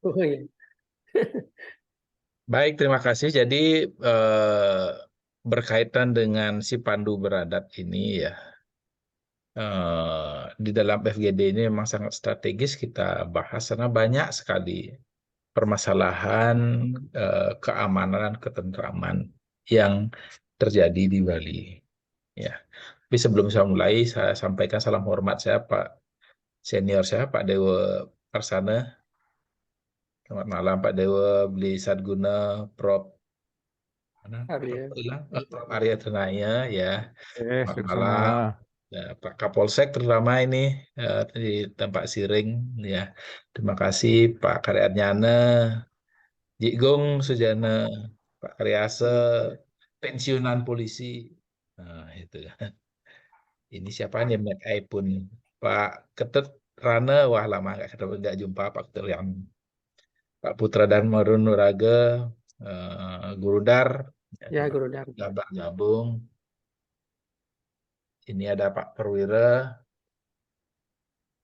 Oh iya. Baik, terima kasih. Jadi berkaitan dengan si Pandu Beradat ini ya, di dalam FGD ini memang sangat strategis kita bahas karena banyak sekali permasalahan keamanan, ketentraman yang terjadi di Bali. Ya, tapi sebelum saya mulai, saya sampaikan salam hormat saya Pak senior saya Pak Dewa Parsana. Selamat malam Pak Dewa, Beli Sadguna, Prof. Mana? Prof. Arya. Hilang? Prof. Arya Trenaya ya. Selamat Sama-sama. malam. Ya, Pak Kapolsek terutama ini di tempat Siring ya. Terima kasih Pak Karyanyana, Jigong Sujana, Pak Karyase, pensiunan polisi. Nah, itu. Ini siapa nih Mac iPhone? Pak Ketut Rana, wah lama nggak jumpa Pak Ketut yang Pak Putra Dharma Nuraga, Guru Dar, ya, Ya, Guru Dar. gabung. Ini ada Pak Perwira,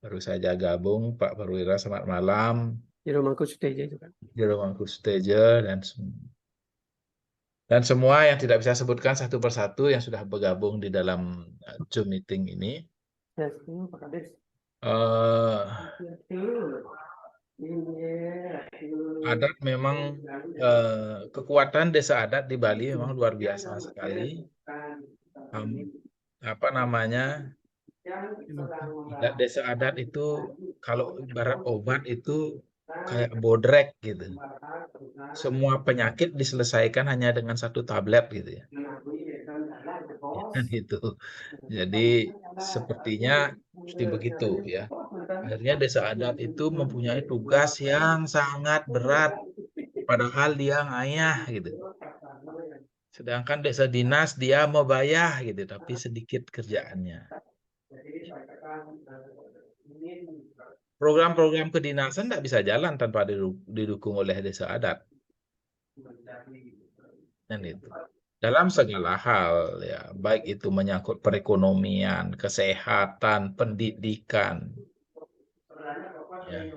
baru saja gabung. Pak Perwira, selamat malam. Jero Mangku Suteja juga. Jero Mangku Steja dan semua yang tidak bisa sebutkan satu persatu yang sudah bergabung di dalam Zoom meeting ini. Ya, Pak Kades. Eh, Adat memang kekuatan desa adat di Bali memang luar biasa sekali. Apa namanya? Desa adat itu kalau ibarat obat itu kayak bodrek gitu. Semua penyakit diselesaikan hanya dengan satu tablet gitu ya. Gitu. Jadi sepertinya mesti begitu ya. Akhirnya desa adat itu mempunyai tugas yang sangat berat, padahal dia ngayah gitu. Sedangkan desa dinas dia mau bayar gitu, tapi sedikit kerjaannya. Program-program kedinasan tidak bisa jalan tanpa didukung oleh desa adat. Dan itu. Dalam segala hal ya, baik itu menyangkut perekonomian, kesehatan, pendidikan, ya,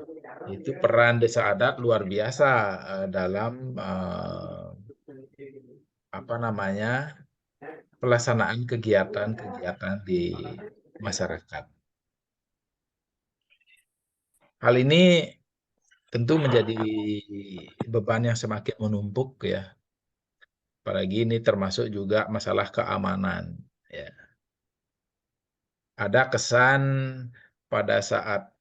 itu peran desa adat luar biasa dalam apa namanya pelaksanaan kegiatan-kegiatan di masyarakat. Hal ini tentu menjadi beban yang semakin menumpuk ya. Apalagi ini termasuk juga masalah keamanan. Ya. Ada kesan pada saat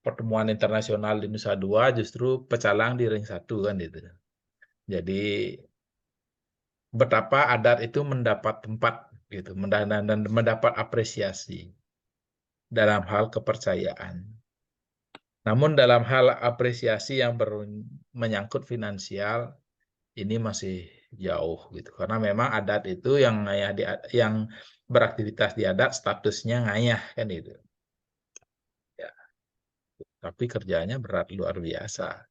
pertemuan internasional di Nusa Dua justru pecalang di ring satu kan itu. Jadi betapa adat itu mendapat tempat gitu, dan mendapat apresiasi dalam hal kepercayaan. Namun dalam hal apresiasi yang menyangkut finansial ini masih jauh gitu. Karena memang adat itu yang ngayah yang beraktivitas di adat statusnya ngayah kan itu. Ya, tapi kerjanya berat luar biasa.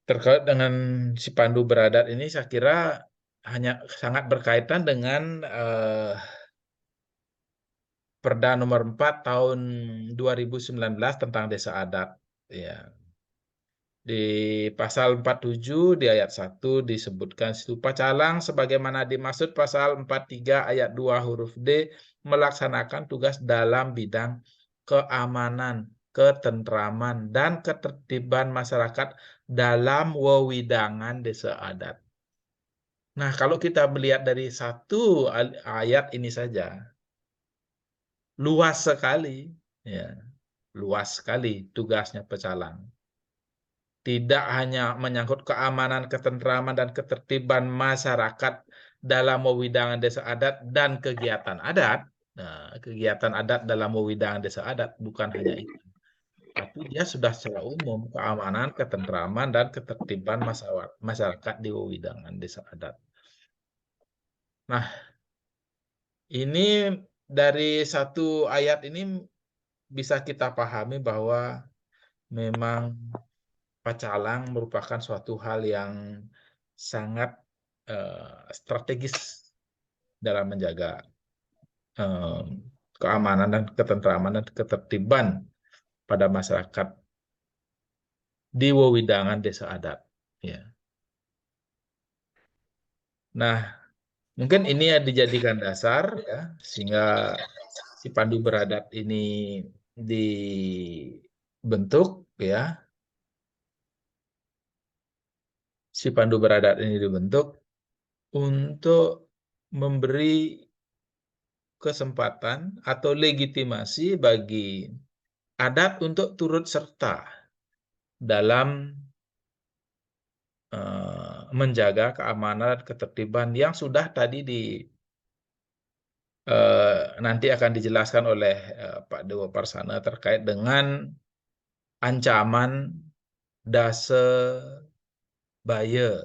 Terkait dengan si Pandu Beradat ini saya kira hanya sangat berkaitan dengan Perda nomor 4 tahun 2019 tentang desa adat. Ya. Di pasal 47 di ayat 1 disebutkan situ Pacalang sebagaimana dimaksud pasal 43 ayat 2 huruf D melaksanakan tugas dalam bidang keamanan, ketentraman, dan ketertiban masyarakat dalam wewidangan desa adat. Nah, kalau kita melihat dari satu ayat ini saja, luas sekali, ya, luas sekali tugasnya pecalang. Tidak hanya menyangkut keamanan, ketentraman, dan ketertiban masyarakat dalam wewidangan desa adat dan kegiatan adat. Nah, kegiatan adat dalam wewidangan desa adat bukan hanya itu. Tapi dia sudah secara umum keamanan, ketentraman, dan ketertiban masyarakat di wewidangan desa adat. Nah, ini dari satu ayat ini bisa kita pahami bahwa memang Pacalang merupakan suatu hal yang sangat strategis dalam menjaga keamanan dan ketentraman dan ketertiban pada masyarakat di wewidangan desa adat. Ya. Nah, mungkin ini ya dijadikan dasar ya, sehingga si pandu beradat ini dibentuk ya. Si pandu beradat ini dibentuk untuk memberi kesempatan atau legitimasi bagi adat untuk turut serta dalam menjaga keamanan dan ketertiban yang sudah tadi nanti akan dijelaskan oleh Pak Dewa Parsana terkait dengan ancaman dase baya.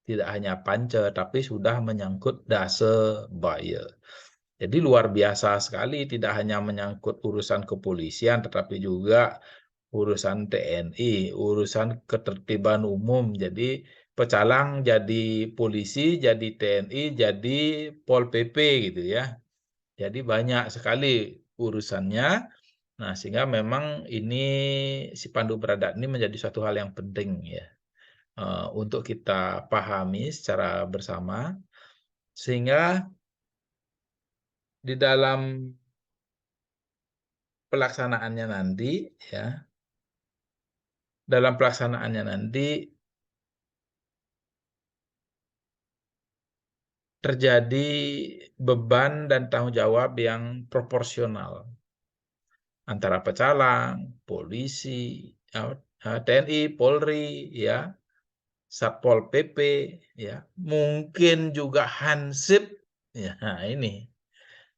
Tidak hanya panca, tapi sudah menyangkut dase baya. Jadi luar biasa sekali, tidak hanya menyangkut urusan kepolisian, tetapi juga urusan TNI, urusan ketertiban umum. Jadi pecalang jadi polisi, jadi TNI, jadi Pol PP gitu ya. Jadi banyak sekali urusannya. Nah, sehingga memang ini si pandu beradat ini menjadi suatu hal yang penting ya untuk kita pahami secara bersama, sehingga di dalam pelaksanaannya nanti ya, dalam pelaksanaannya nanti terjadi beban dan tanggung jawab yang proporsional antara pecalang, polisi, TNI, Polri, ya, Satpol PP, ya, mungkin juga Hansip, ya, nah ini.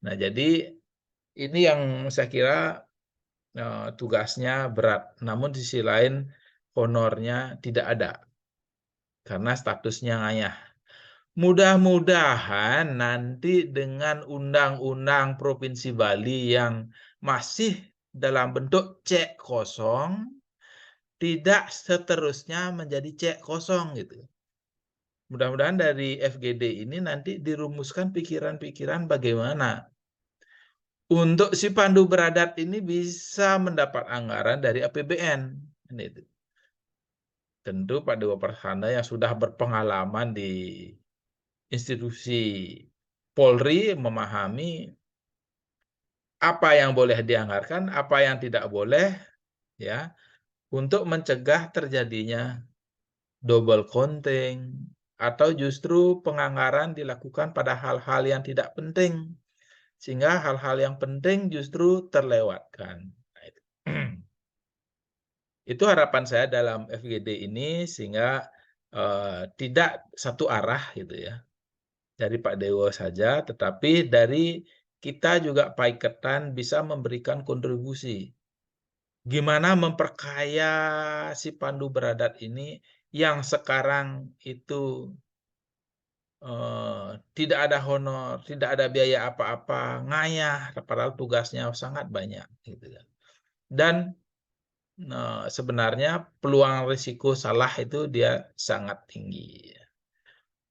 Nah, jadi ini yang saya kira tugasnya berat, namun di sisi lain honornya tidak ada karena statusnya ngayah. Mudah-mudahan nanti dengan Undang-Undang Provinsi Bali yang masih dalam bentuk cek kosong, tidak seterusnya menjadi cek kosong gitu. Mudah-mudahan dari FGD ini nanti dirumuskan pikiran-pikiran bagaimana untuk si pandu beradat ini bisa mendapat anggaran dari APBN. Tentu Pak Dewa Parsana yang sudah berpengalaman di institusi Polri memahami apa yang boleh dianggarkan, apa yang tidak boleh, ya, untuk mencegah terjadinya double counting atau justru penganggaran dilakukan pada hal-hal yang tidak penting, sehingga hal-hal yang penting justru terlewatkan. Itu harapan saya dalam FGD ini, sehingga tidak satu arah gitu ya. Dari Pak Dewo saja, tetapi dari kita juga Paiketan bisa memberikan kontribusi. Gimana memperkaya si pandu beradat ini yang sekarang itu tidak ada honor, tidak ada biaya apa-apa, ngayah, padahal tugasnya sangat banyak. Gitu kan. Dan sebenarnya peluang risiko salah itu dia sangat tinggi.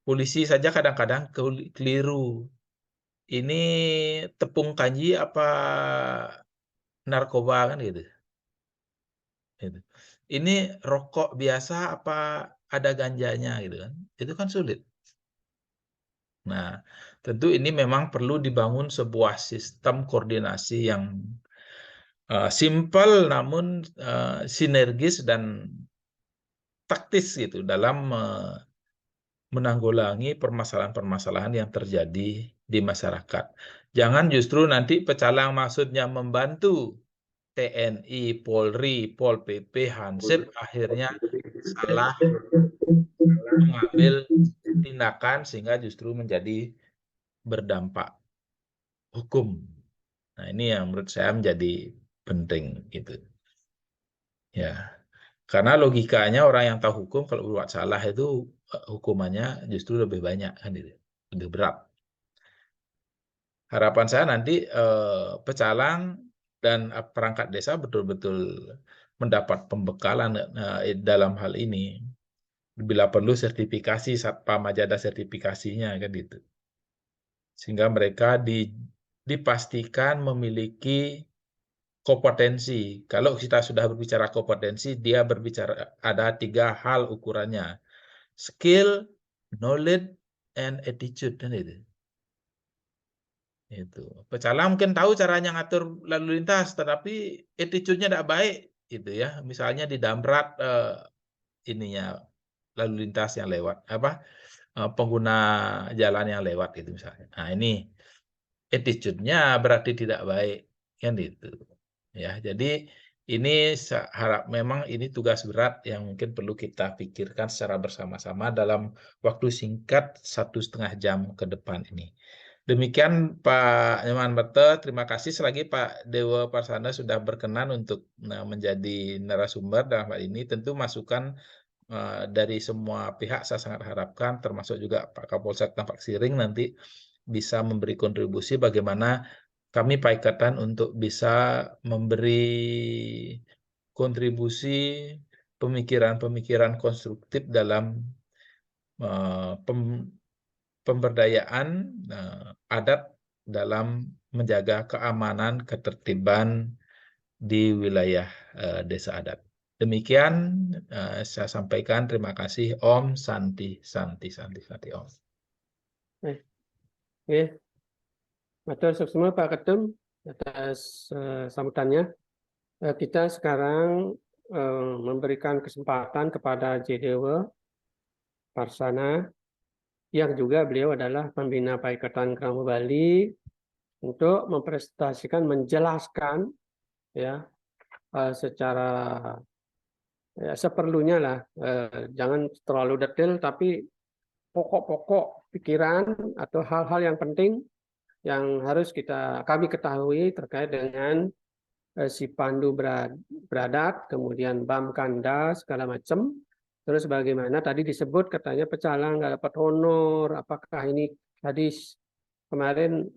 Polisi saja kadang-kadang keliru. Ini tepung kanji apa narkoba kan gitu. Ini rokok biasa apa ada ganjanya gitu kan. Itu kan sulit. Nah, tentu ini memang perlu dibangun sebuah sistem koordinasi yang simpel namun sinergis dan taktis gitu dalam menanggulangi permasalahan-permasalahan yang terjadi di masyarakat. Jangan justru nanti pecalang maksudnya membantu TNI, Polri, Pol PP, Hansip akhirnya salah mengambil tindakan sehingga justru menjadi berdampak hukum. Nah, ini yang menurut saya menjadi penting gitu. Ya. Karena logikanya orang yang tahu hukum kalau berbuat salah itu hukumannya justru lebih banyak kan gitu. Lebih berat. Harapan saya nanti pecalang dan perangkat desa betul-betul mendapat pembekalan dalam hal ini. Bila perlu sertifikasi, Satpam aja ada sertifikasinya kan gitu. Sehingga mereka dipastikan memiliki kompetensi. Kalau kita sudah berbicara kompetensi, dia berbicara ada 3 hal ukurannya. Skill, knowledge, and attitude. Kan itu. Itu. Pecalang mungkin tahu caranya ngatur lalu lintas, tetapi attitude-nya tidak baik. Gitu ya. Misalnya didamrat ininya lalu lintas yang lewat. Pengguna jalan yang lewat gitu misalnya. Nah ini attitude-nya berarti tidak baik. Kan itu. Ya, jadi ini harap memang ini tugas berat yang mungkin perlu kita pikirkan secara bersama-sama dalam waktu singkat 1,5 jam ke depan ini. Demikian Pak Nyoman Berte, terima kasih selagi Pak Dewa Parsana sudah berkenan untuk menjadi narasumber dalam hal ini. Tentu masukan dari semua pihak saya sangat harapkan, termasuk juga Pak Kapolsek Tampak Siring nanti bisa memberi kontribusi bagaimana kami Pak Ikatan untuk bisa memberi kontribusi pemikiran-pemikiran konstruktif dalam pemberdayaan adat dalam menjaga keamanan, ketertiban di wilayah desa adat. Demikian saya sampaikan, terima kasih. Om Santi Santi Santi Santi Om. Oke. Matur semua Pak Ketum atas sambutannya. Kita sekarang memberikan kesempatan kepada JDW Parsana yang juga beliau adalah pembina Paikatan Kerama Bali untuk mempresentasikan, menjelaskan ya secara ya, seperlunya lah, jangan terlalu detail, tapi pokok-pokok pikiran atau hal-hal yang penting yang harus kami ketahui terkait dengan si Pandu Bradat, kemudian BAM Kanda segala macam. Terus bagaimana tadi disebut katanya pecalang nggak dapat honor, apakah ini tadi kemarin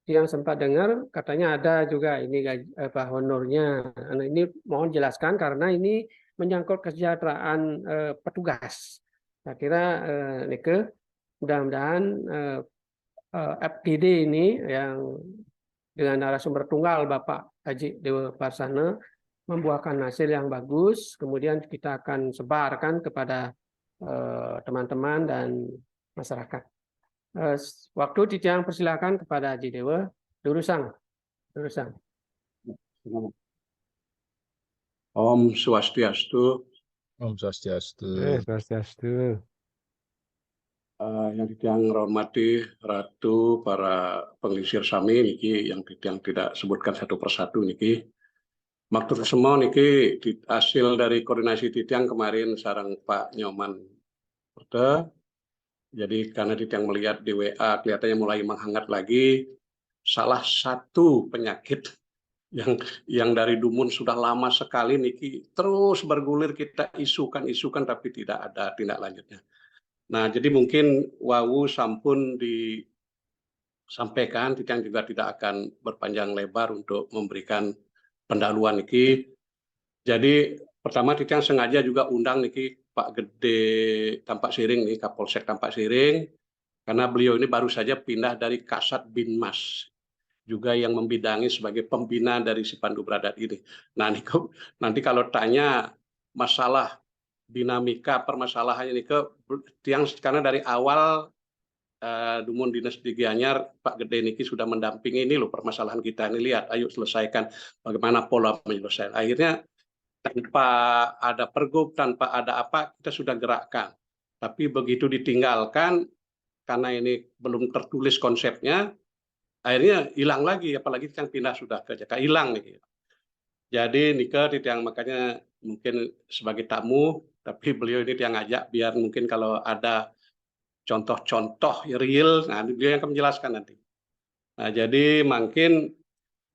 yang sempat dengar katanya ada juga ini honornya. Nah, ini mohon jelaskan karena ini menyangkut kesejahteraan petugas. Saya kira Nike mudah-mudahan FGD ini yang dengan narasumber tunggal Bapak Haji Dewa Parsana membuahkan hasil yang bagus, kemudian kita akan sebarkan kepada teman-teman dan masyarakat. Waktu Titiang persilakan kepada Haji Dewa. Durusang. Om Swastiastu. Om Swastiastu. Swastiastu. Yang Titiang hormati Ratu, para pengisir sami niki yang Titiang tidak sebutkan satu persatu niki. Maksud semua niki hasil dari koordinasi Titiang kemarin sarang Pak Nyoman Berte. Jadi karena Titiang melihat di WA kelihatannya mulai menghangat lagi, salah satu penyakit yang dari Dumun sudah lama sekali niki terus bergulir kita isukan tapi tidak ada tindak lanjutnya. Nah, jadi mungkin wawu sampun disampaikan, Titiang juga tidak akan berpanjang lebar untuk memberikan pendahuluan niki. Jadi pertama Titiang sengaja juga undang niki Pak Gede Tampak Siring nih, Kapolsek Tampak Siring, karena beliau ini baru saja pindah dari Kasat Binmas, juga yang membidangi sebagai pembina dari si Pandu Bradat ini. Nah, nanti kalau tanya masalah dinamika permasalahannya ini Tiang karena dari awal Dumun Dinas di Gianyar Pak Gede Niki sudah mendampingi ini loh permasalahan kita ini, lihat ayo selesaikan bagaimana pola menyelesaikan. Akhirnya tanpa ada pergub, tanpa ada apa kita sudah gerakkan. Tapi begitu ditinggalkan karena ini belum tertulis konsepnya, akhirnya hilang lagi, apalagi yang pindah sudah ke Jakarta hilang nih. Jadi Nika Titiang makanya mungkin sebagai tamu, tapi beliau ini yang ngajak biar mungkin kalau ada contoh-contoh real, nah beliau yang akan menjelaskan nanti. Nah jadi mungkin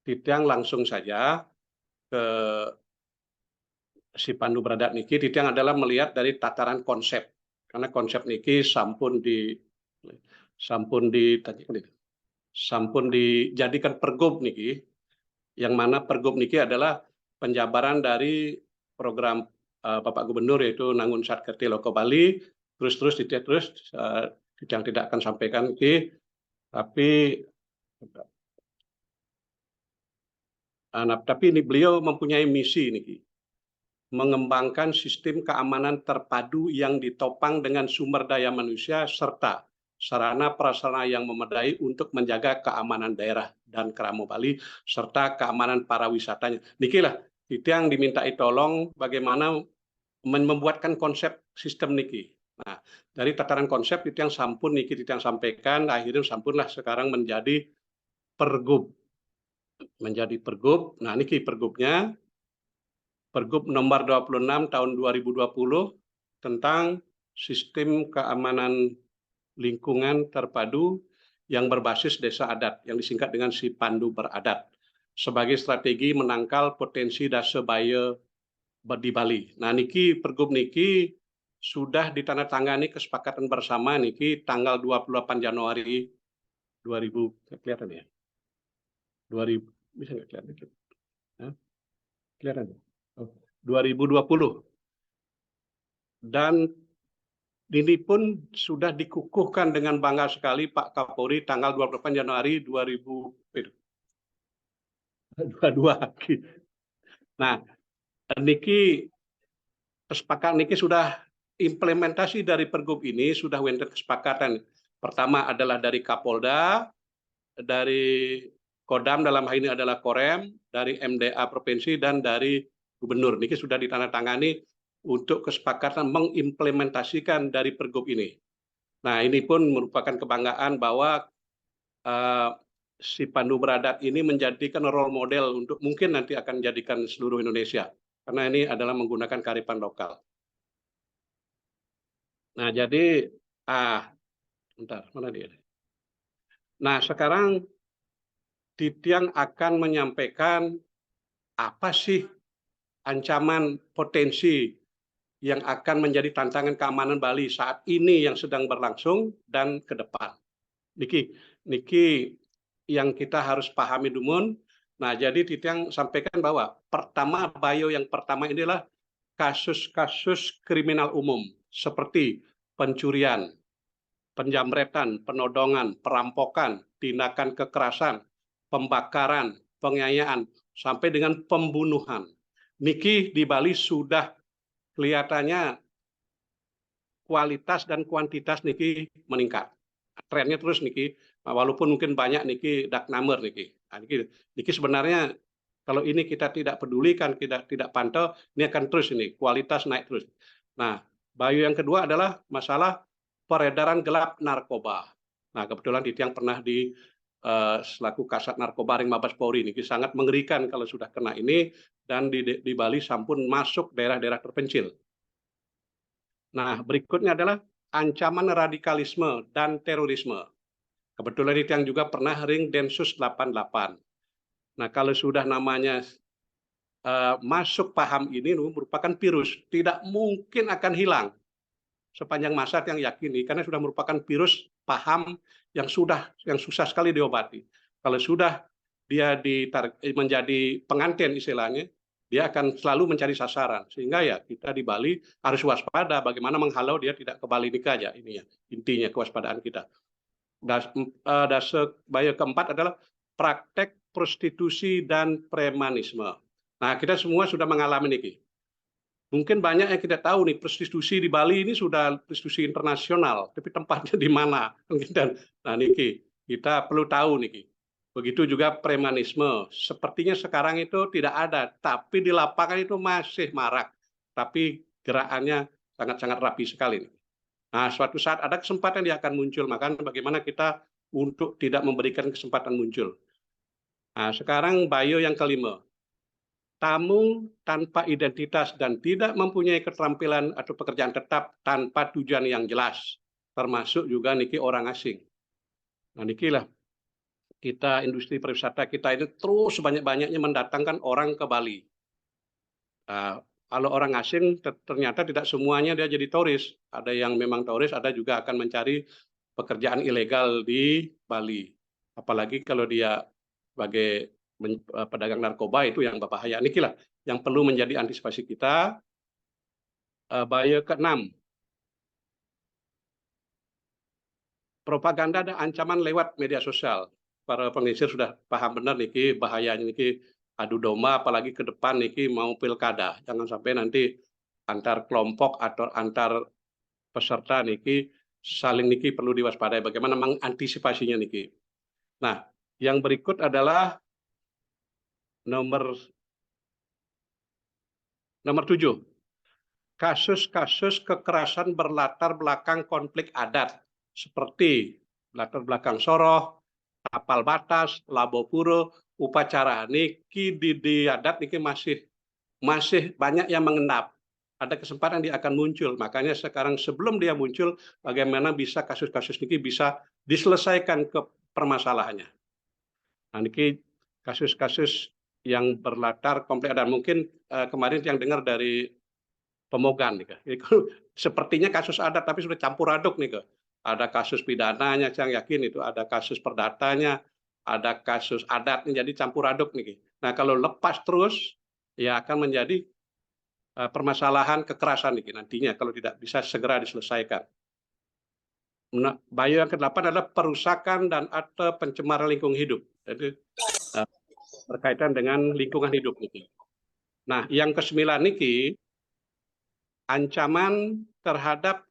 Titiang langsung saja ke si Pandu Bradat niki. Titiang adalah melihat dari tataran konsep, karena konsep niki sampun dijadikan pergub niki, yang mana pergub niki adalah penjabaran dari program Bapak Gubernur yaitu Nangun Satkerti Loko Bali, terus yang tidak akan sampaikan niki, tapi Nah, tapi ini beliau mempunyai misi niki, mengembangkan sistem keamanan terpadu yang ditopang dengan sumber daya manusia serta sarana prasarana yang memadai untuk menjaga keamanan daerah dan Keramo Bali serta keamanan para wisatanya. Niki lah itu yang dimintai tolong bagaimana membuatkan konsep sistem niki. Nah, dari tataran konsep itu yang sampun niki itu yang sampaikan, akhirnya sampunlah sekarang menjadi pergub. Menjadi pergub. Nah, niki pergubnya. Pergub nomor 26 tahun 2020 tentang sistem keamanan lingkungan terpadu yang berbasis desa adat yang disingkat dengan si Pandu Beradat sebagai strategi menangkal potensi dasa bahaya di Bali. Nah, niki pergub niki sudah ditandatangani kesepakatan bersama niki tanggal 28 Januari 2000, kelihatan ya? 2000, bisa nggak kelihatan? Kelihatan? Oh, 2020. Dan ini pun sudah dikukuhkan dengan bangga sekali Pak Kapolri tanggal 28 Januari 2022. Nah, niki kesepakatan niki sudah implementasi dari pergub ini sudah wenten kesepakatan. Pertama adalah dari Kapolda, dari Kodam dalam hal ini adalah Korem, dari MDA provinsi dan dari Gubernur. Niki sudah ditandatangani untuk kesepakatan mengimplementasikan dari pergub ini. Nah, ini pun merupakan kebanggaan bahwa si Pandu Beradat ini menjadikan role model untuk mungkin nanti akan menjadikan seluruh Indonesia. Karena ini adalah menggunakan kearifan lokal. Nah, jadi, bentar, mana dia? Nah, sekarang Titiang akan menyampaikan apa sih ancaman potensi yang akan menjadi tantangan keamanan Bali saat ini yang sedang berlangsung dan ke depan. Niki yang kita harus pahami dumun. Nah, jadi Titiang sampaikan bahwa pertama bayo yang pertama inilah kasus-kasus kriminal umum seperti pencurian, penjamretan, penodongan, perampokan, tindakan kekerasan, pembakaran, penganiayaan, sampai dengan pembunuhan. Niki di Bali sudah kelihatannya kualitas dan kuantitas niki meningkat. Trennya terus niki, walaupun mungkin banyak niki dark number niki. Nah, niki sebenarnya kalau ini kita tidak pedulikan, tidak pantau, ini akan terus ini kualitas naik terus. Nah, bayu yang kedua adalah masalah peredaran gelap narkoba. Nah, kebetulan Titiang pernah di selaku Kasat Narkoba Ring Mabes Polri ini sangat mengerikan kalau sudah kena ini dan di Bali sampun masuk daerah-daerah terpencil. Nah, berikutnya adalah ancaman radikalisme dan terorisme. Kebetulan Titiang juga pernah ring Densus 88. Nah, kalau sudah namanya masuk paham ini merupakan virus, tidak mungkin akan hilang sepanjang masa yang yakini karena sudah merupakan virus paham yang susah sekali diobati. Kalau sudah dia menjadi pengantin istilahnya, dia akan selalu mencari sasaran. Sehingga ya kita di Bali harus waspada bagaimana menghalau dia tidak ke Bali nikah aja ini ya intinya kewaspadaan kita. Dasar bahaya keempat adalah praktek prostitusi dan premanisme. Nah, kita semua sudah mengalami ini. Mungkin banyak yang kita tahu nih, prostitusi di Bali ini sudah prostitusi internasional, tapi tempatnya di mana? Nah, niki kita perlu tahu niki. Begitu juga premanisme. Sepertinya sekarang itu tidak ada, tapi di lapangan itu masih marak. Tapi gerakannya sangat-sangat rapi sekali. Nah, suatu saat ada kesempatan dia akan muncul. Makanya bagaimana kita untuk tidak memberikan kesempatan muncul. Nah, sekarang bayo yang kelima. Tamu tanpa identitas dan tidak mempunyai keterampilan atau pekerjaan tetap tanpa tujuan yang jelas, termasuk juga niki orang asing. Nah, niki lah kita industri pariwisata kita ini terus banyak-banyaknya mendatangkan orang ke Bali. Kalau orang asing ternyata tidak semuanya dia jadi turis. Ada yang memang turis, ada juga akan mencari pekerjaan ilegal di Bali. Apalagi kalau dia sebagai pedagang narkoba itu yang berbahaya. Inilah yang perlu menjadi antisipasi kita. Bahaya keenam, propaganda dan ancaman lewat media sosial. Para pengisir sudah paham benar niki bahayanya niki adu domba, apalagi ke depan niki mau pilkada. Jangan sampai nanti antar kelompok atau antar peserta niki saling niki perlu diwaspadai. Bagaimana mengantisipasinya niki. Nah, yang berikut adalah nomor 7. Kasus-kasus kekerasan berlatar belakang konflik adat seperti latar belakang Soroh, Tapal Batas, Labo Puro, upacara niki di adat niki masih banyak yang mengendap. Ada kesempatan dia akan muncul. Makanya sekarang sebelum dia muncul, bagaimana bisa kasus-kasus niki bisa diselesaikan ke permasalahannya. Nah, niki kasus-kasus yang berlatar konflik adat. Mungkin kemarin yang dengar dari Pemogan nih, itu sepertinya kasus adat tapi sudah campur aduk nih, ada kasus pidananya, saya yakin itu ada kasus perdatanya, ada kasus adatnya, jadi campur aduk nih. Nah kalau lepas terus ya akan menjadi permasalahan kekerasan nih nantinya kalau tidak bisa segera diselesaikan. Nah, bahaya yang ke-8 adalah perusakan dan atau pencemaran lingkungan hidup. Jadi berkaitan dengan lingkungan hidup nih. Nah yang ke-9 niki ancaman terhadap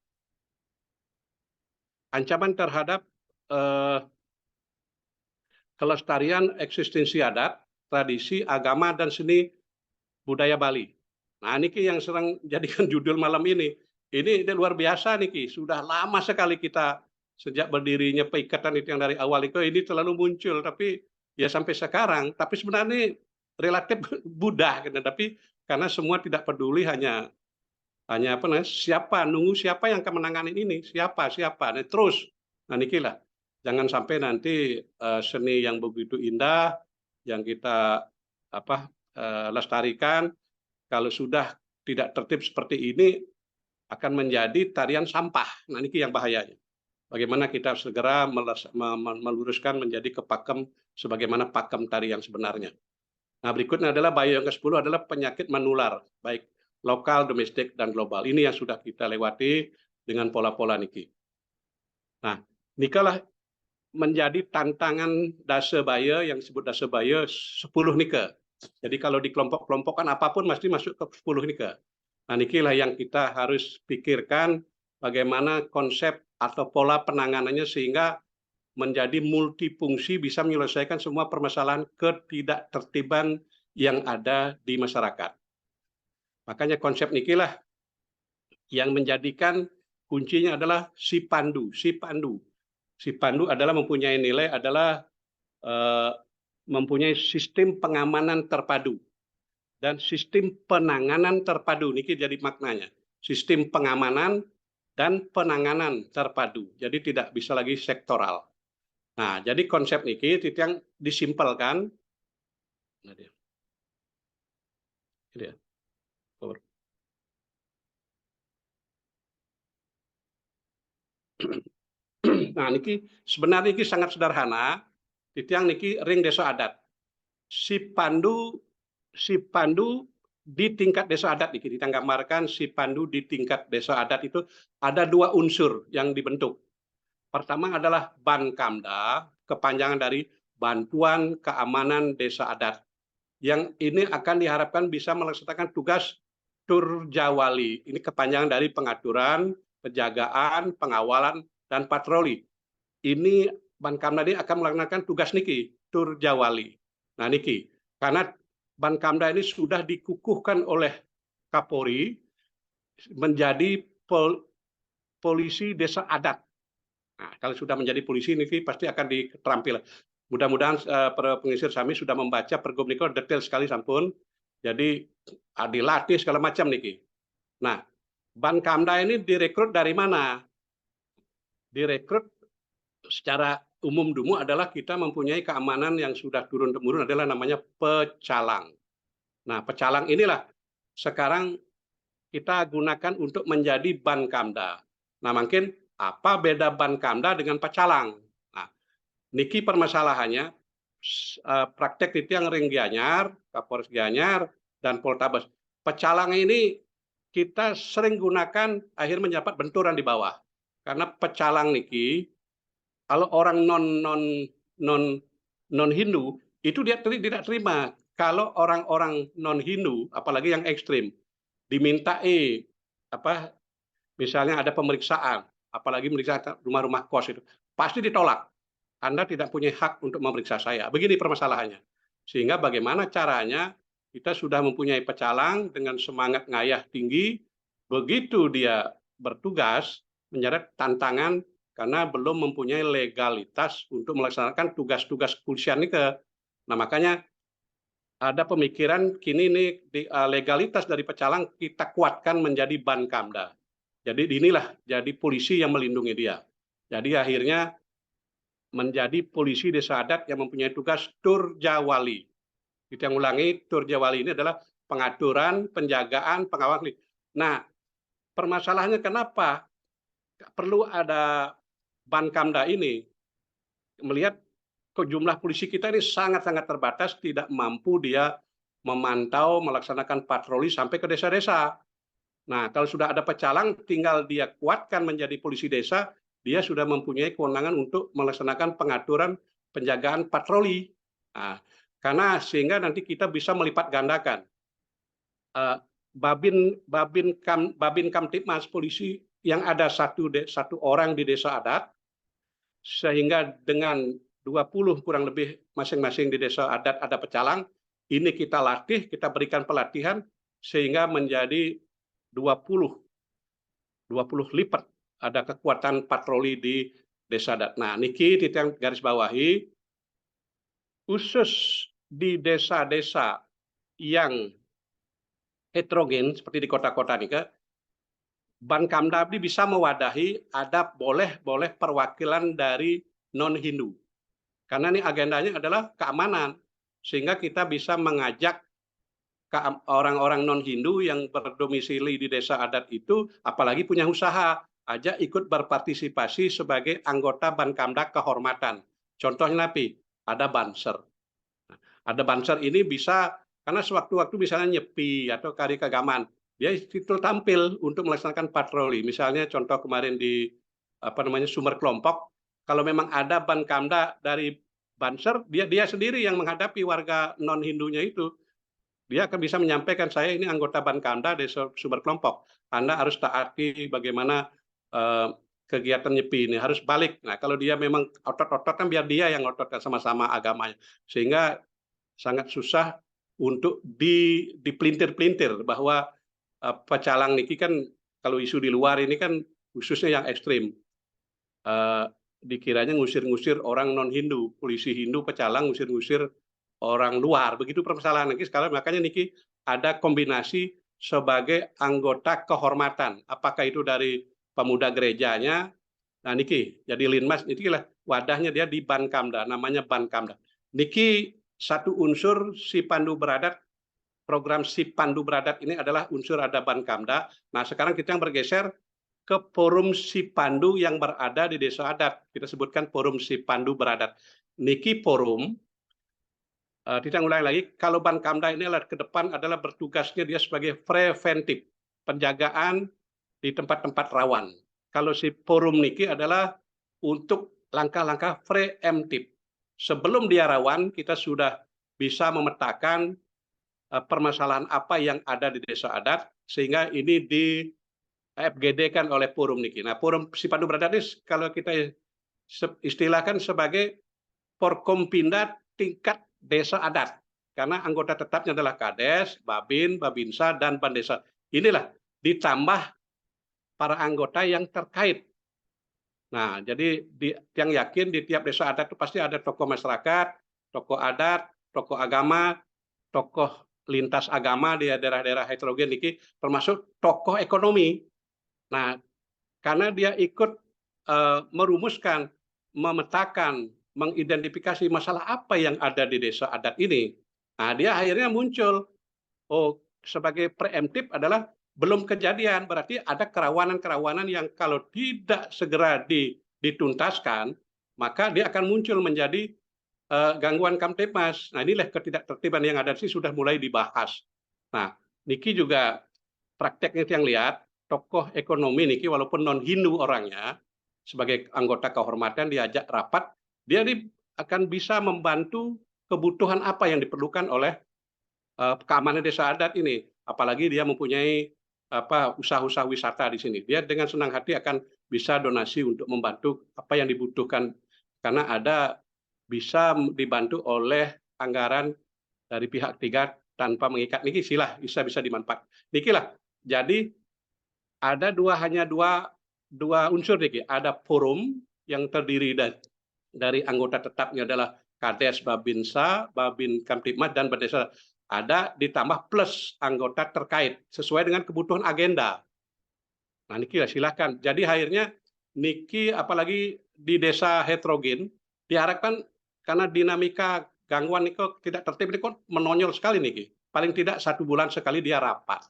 kelestarian eksistensi adat, tradisi, agama, dan seni budaya Bali. Nah, niki yang sering jadikan judul malam ini. Ini luar biasa niki. Sudah lama sekali kita sejak berdirinya Peikatan itu yang dari awal itu ini selalu muncul, tapi ya sampai sekarang. Tapi sebenarnya relatif mudah, tapi karena semua tidak peduli hanya apa namanya nunggu siapa yang akan menangani ini, siapa. Nah, terus nah nikilah jangan sampai nanti seni yang begitu indah yang kita lestarikan kalau sudah tidak tertib seperti ini akan menjadi tarian sampah. Nah niki yang bahayanya. Bagaimana kita segera meluruskan menjadi ke pakem sebagaimana pakem tari yang sebenarnya. Nah berikutnya adalah bahaya yang ke-10 adalah penyakit menular baik lokal, domestik, dan global. Ini yang sudah kita lewati dengan pola-pola niki. Nah, nikalah menjadi tantangan dasebaya yang disebut dasebaya 10 nika. Jadi kalau dikelompok-kelompokkan apapun mesti masuk ke 10 nika. Nah, nikilah yang kita harus pikirkan bagaimana konsep atau pola penanganannya sehingga menjadi multifungsi bisa menyelesaikan semua permasalahan ketidaktertiban yang ada di masyarakat. Makanya konsep nikilah yang menjadikan kuncinya adalah si pandu. Si pandu adalah mempunyai nilai adalah mempunyai sistem pengamanan terpadu dan sistem penanganan terpadu. Niki jadi maknanya. Sistem pengamanan dan penanganan terpadu. Jadi tidak bisa lagi sektoral. Nah, jadi konsep niki itu yang disimpelkan. Nah, dia. Ini ya. Nah, niki sebenarnya niki sangat sederhana. Itu yang niki ring desa adat. Si pandu di tingkat desa adat niki ditanggamarkan si pandu di tingkat desa adat itu ada 2 unsur yang dibentuk. Pertama adalah Bankamda, kepanjangan dari Bantuan Keamanan Desa Adat. Yang ini akan diharapkan bisa melaksanakan tugas Turjawali. Ini kepanjangan dari pengaturan, penjagaan, pengawalan, dan patroli. Ini Bankamda ini akan melaksanakan tugas niki, Turjawali. Nah niki, karena Bankamda ini sudah dikukuhkan oleh Kapolri menjadi polisi desa adat. Nah, kalau sudah menjadi polisi niki pasti akan diterampil. Mudah-mudahan para pengisir kami sudah membaca Pergub niki detail sekali sampun. Jadi dilatih segala macam niki. Nah, Bankamda ini direkrut dari mana? Direkrut secara umum dulu adalah kita mempunyai keamanan yang sudah turun-temurun adalah namanya pecalang. Nah, pecalang inilah sekarang kita gunakan untuk menjadi Bankamda. Nah, mungkin apa beda Bankamda dengan pecalang? Nah, niki permasalahannya praktek itu yang ring Gianyar, Kapolres Gianyar, dan Poltabes. Pecalang ini kita sering gunakan akhirnya mendapat benturan di bawah. Karena pecalang niki kalau orang non Hindu itu dia tidak terima kalau orang-orang non-Hindu, apalagi yang ekstrim, dimintai misalnya ada pemeriksaan, apalagi meriksa rumah-rumah kos itu, pasti ditolak. Anda tidak punya hak untuk memeriksa saya. Begini permasalahannya. Sehingga bagaimana caranya kita sudah mempunyai pecalang dengan semangat ngayah tinggi, begitu dia bertugas menyeret tantangan karena belum mempunyai legalitas untuk melaksanakan tugas-tugas kepolisian ini. Nah, makanya ada pemikiran kini nih legalitas dari pecalang kita kuatkan menjadi Bankamda. Jadi inilah jadi polisi yang melindungi dia. Jadi akhirnya menjadi polisi desa adat yang mempunyai tugas Turjawali. Kita yang ulangi, Turjawali ini adalah pengaturan, penjagaan, pengawasan. Nah, permasalahannya kenapa perlu ada Bankamda ini? Melihat jumlah polisi kita ini sangat-sangat terbatas, tidak mampu dia memantau, melaksanakan patroli sampai ke desa-desa. Nah, kalau sudah ada pecalang, tinggal dia kuatkan menjadi polisi desa, dia sudah mempunyai kewenangan untuk melaksanakan pengaturan, penjagaan patroli. Nah, karena sehingga nanti kita bisa melipat gandakan Babin Kamtipmas polisi yang ada satu orang di desa adat, sehingga dengan 20 kurang lebih masing-masing di desa adat ada pecalang, ini kita latih, kita berikan pelatihan sehingga menjadi 20 lipat ada kekuatan patroli di desa adat. Nah, niki titik garis bawahi, khusus di desa-desa yang heterogen seperti di kota-kota nih, Bankamda bisa mewadahi ada boleh perwakilan dari non-Hindu. Karena ini agendanya adalah keamanan, sehingga kita bisa mengajak orang-orang non-Hindu yang berdomisili di desa adat itu, apalagi punya usaha, aja ikut berpartisipasi sebagai anggota Bankamda kehormatan. Contohnya napi, ada banser. Ada banser ini bisa, karena sewaktu-waktu misalnya nyepi atau kari keagamaan, dia itu tampil untuk melaksanakan patroli. Misalnya contoh kemarin di Sumber Kelompok, kalau memang ada Bankamda dari banser, dia sendiri yang menghadapi warga non-Hindunya itu. Dia akan bisa menyampaikan, saya ini anggota Bankamda di Sumber Kelompok. Anda harus taati bagaimana kegiatan nyepi ini, harus balik. Nah, kalau dia memang otot-otot kan biar dia yang otot sama-sama agamanya. Sehingga sangat susah untuk dipelintir-pelintir bahwa pecalang niki kan kalau isu di luar ini kan khususnya yang ekstrim. Dikiranya ngusir-ngusir orang non-Hindu, polisi Hindu pecalang ngusir-ngusir orang luar. Begitu permasalahan niki sekarang, makanya niki ada kombinasi sebagai anggota kehormatan. Apakah itu dari pemuda gerejanya? Nah niki jadi Linmas, niki lah wadahnya dia di Bankamda, namanya Bankamda. Niki satu unsur si Pandu Beradat, program si Pandu Beradat ini adalah unsur ada Bankamda. Nah sekarang kita yang bergeser ke forum si Pandu yang berada di desa adat. Kita sebutkan forum si Pandu Beradat. Niki forum, kita ulangi lagi, kalau Bankamda ini adalah ke depan adalah bertugasnya dia sebagai preventif, penjagaan di tempat-tempat rawan. Kalau si forum niki adalah untuk langkah-langkah preemptif. Sebelum dia rawan, kita sudah bisa memetakan permasalahan apa yang ada di desa adat, sehingga ini di FGD-kan oleh forum niki. Nah, forum si Pandu Beradat ini kalau kita istilahkan sebagai Forkompinda tingkat desa adat. Karena anggota tetapnya adalah Kades, Babin, Babinsa, dan Bandesa. Inilah ditambah para anggota yang terkait. Nah, jadi yang yakin di tiap desa adat itu pasti ada tokoh masyarakat, tokoh adat, tokoh agama, tokoh lintas agama di daerah-daerah heterogen ini, termasuk tokoh ekonomi. Nah, karena dia ikut merumuskan, memetakan, mengidentifikasi masalah apa yang ada di desa adat ini. Nah, dia akhirnya muncul, sebagai preemptif adalah belum kejadian, berarti ada kerawanan-kerawanan yang kalau tidak segera dituntaskan, maka dia akan muncul menjadi gangguan Kamtipmas. Nah, inilah ketidaktertiban yang ada sih sudah mulai dibahas. Nah, niki juga prakteknya yang lihat, tokoh ekonomi niki walaupun non-Hindu orangnya, sebagai anggota kehormatan diajak rapat, dia akan bisa membantu kebutuhan apa yang diperlukan oleh keamanan desa adat ini, apalagi dia mempunyai usaha-usaha wisata di sini. Dia dengan senang hati akan bisa donasi untuk membantu apa yang dibutuhkan, karena bisa dibantu oleh anggaran dari pihak ketiga tanpa mengikat. Niki silah bisa dimanfaat. Niki lah. Jadi ada hanya dua unsur niki. Ada forum yang terdiri dari anggota tetapnya adalah Kades Babinsa, Babin Kamtibmas, dan Berdesa. Ada ditambah plus anggota terkait sesuai dengan kebutuhan agenda. Nah, niki lah silakan. Jadi akhirnya niki apalagi di desa heterogen diharapkan karena dinamika gangguan niko tidak tertib ini kok menonjol sekali niki. Paling tidak 1 bulan sekali dia rapat.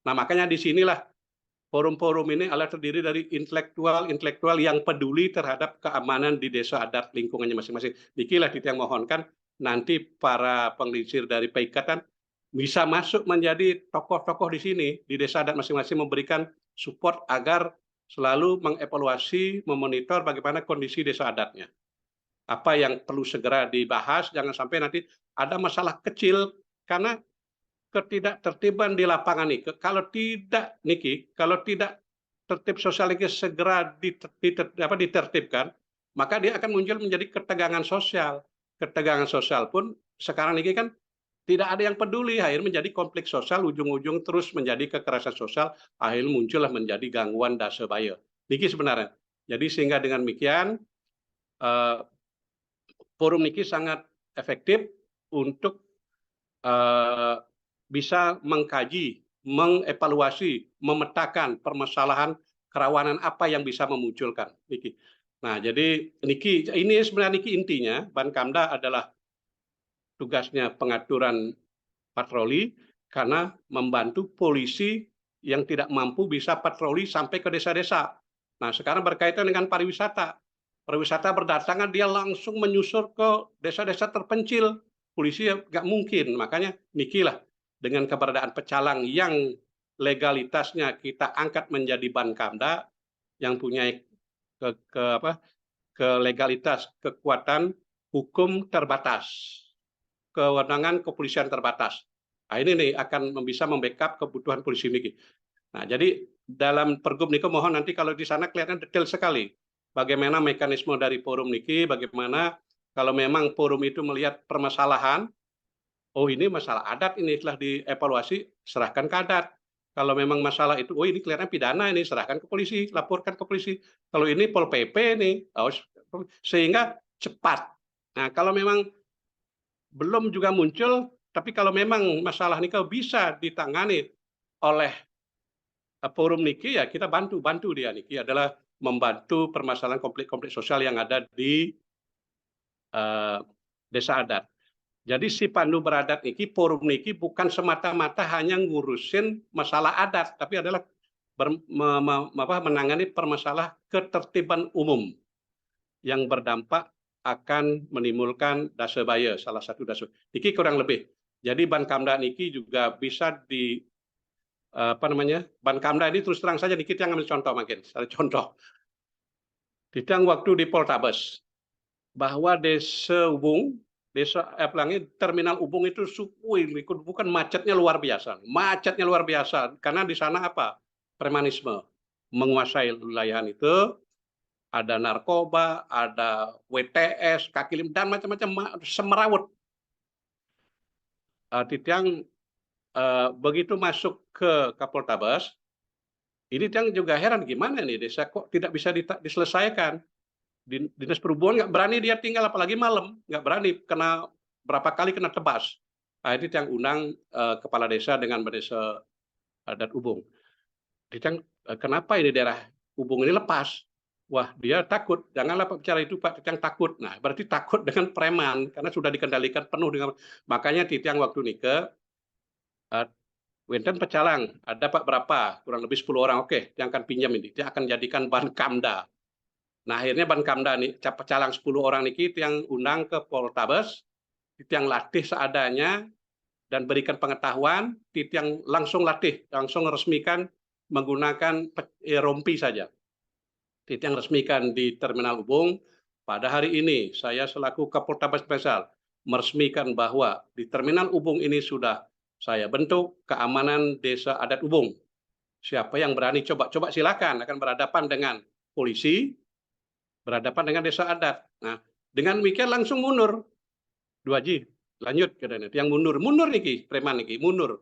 Nah, makanya di sinilah forum-forum ini adalah terdiri dari intelektual yang peduli terhadap keamanan di desa adat lingkungannya masing-masing. Dikilah yang mohonkan nanti para pengelisir dari Peikatan bisa masuk menjadi tokoh-tokoh di sini di desa adat masing-masing, memberikan support agar selalu mengevaluasi, memonitor bagaimana kondisi desa adatnya. Apa yang perlu segera dibahas, jangan sampai nanti ada masalah kecil karena ketidaktertiban di lapangan ini. Kalau tidak tertib sosial ini segera ditertibkan, maka dia akan muncul menjadi ketegangan sosial. Ketegangan sosial pun sekarang ini kan tidak ada yang peduli, akhirnya menjadi konflik sosial, ujung-ujung terus menjadi kekerasan sosial, akhirnya muncullah menjadi gangguan dasebaya. Niki sebenarnya. Jadi sehingga dengan demikian forum niki sangat efektif untuk bisa mengkaji, mengevaluasi, memetakan permasalahan kerawanan apa yang bisa memunculkan. Niki. Nah, jadi ini sebenarnya niki intinya, Bankamda adalah tugasnya pengaturan patroli karena membantu polisi yang tidak mampu bisa patroli sampai ke desa-desa. Nah, sekarang berkaitan dengan pariwisata. Pariwisata berdatangan, dia langsung menyusur ke desa-desa terpencil. Polisi nggak mungkin, makanya nikilah dengan keberadaan pecalang yang legalitasnya kita angkat menjadi Bankamda yang punya legalitas, kekuatan hukum terbatas, kewenangan kepolisian terbatas. Nah, ini nih akan bisa membackup kebutuhan polisi ini. Nah, jadi dalam Pergub niki mohon nanti kalau di sana kelihatan detail sekali bagaimana mekanisme dari forum niki, bagaimana kalau memang forum itu melihat permasalahan, oh ini masalah adat ini telah dievaluasi, serahkan ke adat. Kalau memang masalah itu, oh ini kelihatan pidana ini, serahkan ke polisi, laporkan ke polisi. Kalau ini Pol PP ini, sehingga cepat. Nah, kalau memang belum juga muncul, tapi kalau memang masalah ini bisa ditangani oleh forum niki, ya kita bantu dia niki adalah membantu permasalahan konflik-konflik sosial yang ada di desa adat. Jadi si Pandu Beradat niki, forum niki bukan semata-mata hanya ngurusin masalah adat, tapi adalah menangani permasalahan ketertiban umum yang berdampak akan menimbulkan dasebaya, salah satu dasebaya. Niki kurang lebih. Jadi Bankamda niki juga bisa Bankamda ini terus terang saja dikit yang ambil contoh makin. Contoh. Ditang waktu di Poltabes bahwa desa Ubung, terminal Ubung itu bukan macetnya luar biasa. Macetnya luar biasa karena di sana apa? Premanisme menguasai wilayah itu, ada narkoba, ada WTS, kaki lima dan macam-macam semerawut. Titiang begitu masuk ke Kapoltabes, ini yang juga heran gimana nih desa kok tidak bisa diselesaikan. Dinas perhubungan nggak berani dia tinggal, apalagi malam nggak berani, berapa kali kena tebas. Nah, itu yang undang kepala desa dengan desa adat Ubung. Kenapa ini daerah Ubung ini lepas? Wah, dia takut. Janganlah bicara itu Pak, Titiang takut. Nah, berarti takut dengan preman karena sudah dikendalikan penuh dengan. Makanya Titiang waktu nikah Wenten pecalang, ada Pak berapa? Kurang lebih 10 orang. Oke, yang akan pinjam ini. Dia akan jadikan Bankamda. Nah, akhirnya Bankamda nih, pecalang 10 orang niki yang undang ke Poltabes, yang latih seadanya dan berikan pengetahuan, yang langsung latih, langsung resmikan menggunakan rompi saja. Yang resmikan di Terminal Ubung. Pada hari ini saya selaku Kapoltabes Spesial meresmikan bahwa di Terminal Ubung ini sudah saya bentuk keamanan desa adat Ubung. Siapa yang berani coba silakan, akan berhadapan dengan polisi, berhadapan dengan desa adat. Nah, dengan demikian langsung mundur. 2G, lanjut katanya. Yang mundur niki, preman niki, mundur.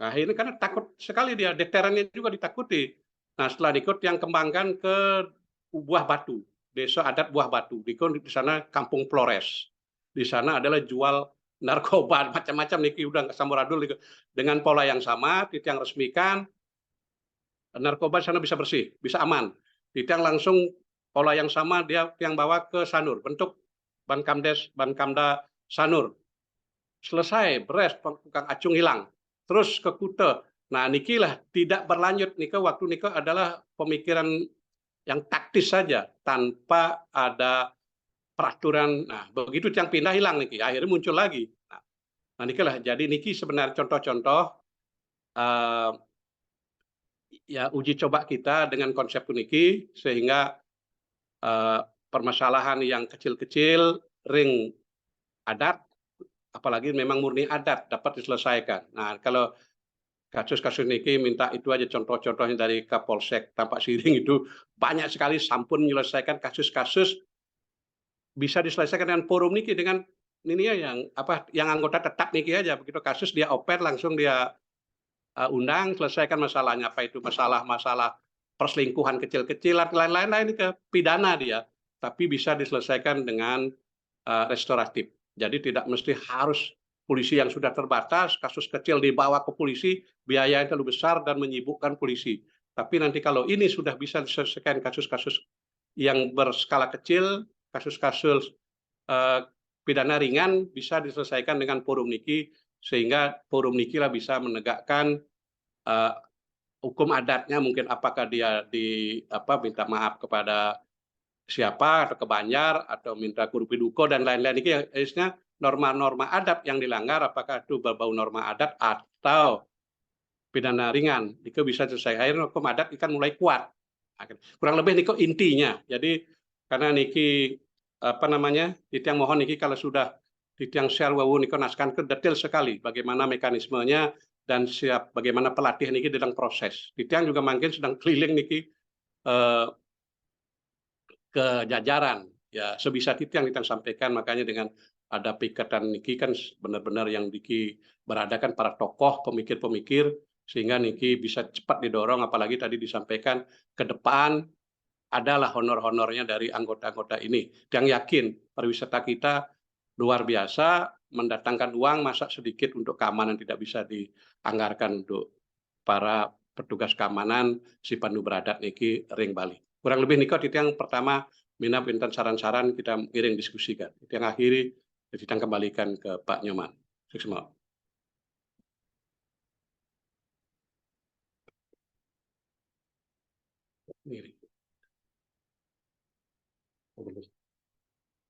Akhirnya karena takut sekali dia, deterannya juga ditakuti. Nah, setelah ikut yang kembangkan ke Buah Batu, desa adat Buah Batu. Di sana Kampung Flores. Di sana adalah jual narkoba macam-macam niki, udah samuradul dengan pola yang sama, yang resmikan narkoba di sana bisa bersih, bisa aman. Yang langsung pola yang sama dia yang bawa ke Sanur, bentuk Bankamda Sanur. Selesai, beres, tukang acung hilang. Terus ke Kute. Nah, niki lah tidak berlanjut. Nika waktu nika adalah pemikiran yang taktis saja, tanpa ada peraturan. Nah, begitu yang pindah hilang niki, akhirnya muncul lagi. Nah, niki lah. Jadi niki sebenarnya contoh-contoh ya uji coba kita dengan konsep niki, sehingga permasalahan yang kecil-kecil ring adat, apalagi memang murni adat dapat diselesaikan. Nah, kalau kasus-kasus niki minta itu aja contoh-contohnya dari Kapolsek Tampak Siring itu banyak sekali, sampun menyelesaikan kasus-kasus bisa diselesaikan dengan forum niki, dengan ini ya yang anggota tetap niki aja, begitu kasus dia open langsung dia undang, selesaikan masalahnya, apa itu masalah perselingkuhan kecil-kecilan, lain-lain ini ke pidana dia, tapi bisa diselesaikan dengan restoratif. Jadi tidak mesti harus polisi yang sudah terbatas, kasus kecil dibawa ke polisi, biaya yang terlalu besar dan menyibukkan polisi. Tapi nanti kalau ini sudah bisa diselesaikan kasus-kasus yang berskala kecil, kasus-kasus pidana ringan bisa diselesaikan dengan forum niki, sehingga forum niki lah bisa menegakkan hukum adatnya, mungkin apakah dia minta maaf kepada siapa atau ke Banjar atau minta kurupi duko dan lain-lain, ini yang norma-norma adat yang dilanggar, apakah itu berbau norma adat atau pidana ringan, itu bisa selesai. Akhirnya hukum adat ikan mulai kuat. Kurang lebih niko intinya. Jadi karena niki yang mohon niki kalau sudah yang share wawu niko naskan ke detail sekali bagaimana mekanismenya dan siap bagaimana pelatih niki dalam proses. Yang juga mungkin sedang keliling niki ke jajaran ya, sebisa yang kita sampaikan. Makanya dengan ada pikatan niki kan benar-benar yang niki beradakan para tokoh pemikir-pemikir, sehingga niki bisa cepat didorong, apalagi tadi disampaikan ke depan adalah honor-honornya dari anggota-anggota ini. Yang yakin pariwisata kita luar biasa, mendatangkan uang, masa sedikit untuk keamanan tidak bisa dianggarkan untuk para petugas keamanan si Pandu Beradat niki ring Bali. Kurang lebih niko itu yang pertama, mina pinten saran-saran kita ngiring diskusikan. Itu yang akhiri kita kembalikan ke Pak Nyoman. Sukses. Ngiring.